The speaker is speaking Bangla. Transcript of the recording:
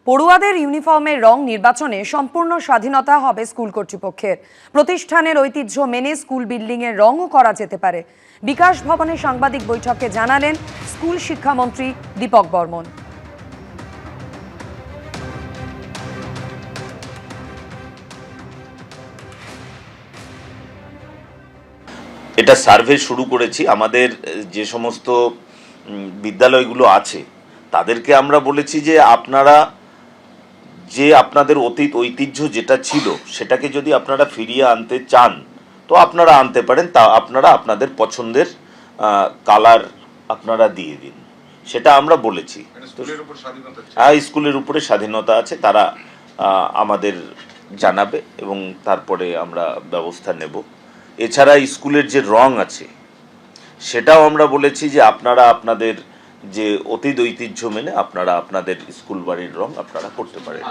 পড়ুয়াদের ইউনিফর্মের রং নির্বাচনে সম্পূর্ণ স্বাধীনতা হবে স্কুল কর্তৃপক্ষের। প্রতিষ্ঠানের ঐতিহ্য মেনে স্কুল বিল্ডিংয়ের রঙও করা যেতে পারে। বিকাশ ভবনে সাংবাদিক বৈঠকে জানালেন স্কুল শিক্ষামন্ত্রী দীপক বর্মন। এটা সার্ভে শুরু করেছি। আমাদের যে সমস্ত বিদ্যালয়গুলো আছে তাদেরকে আমরা বলেছি যে আপনারা যে আপনাদের অতীত ঐতিহ্য যেটা ছিল সেটাকে যদি আপনারা ফিরিয়ে আনতে চান তো আপনারা আনতে পারেন, তা আপনারা আপনাদের পছন্দের কালার আপনারা দিয়ে দিন, সেটা আমরা বলেছি। হ্যাঁ, স্কুলের উপরে স্বাধীনতা আছে, তারা আমাদের জানাবে এবং তারপরে আমরা ব্যবস্থা নেব। এছাড়া স্কুলের যে রং আছে সেটাও আমরা বলেছি যে আপনারা আপনাদের যে অতীত ঐতিহ্য মেনে আপনারা আপনাদের স্কুল বাড়ির রং আপনারা করতে পারেন।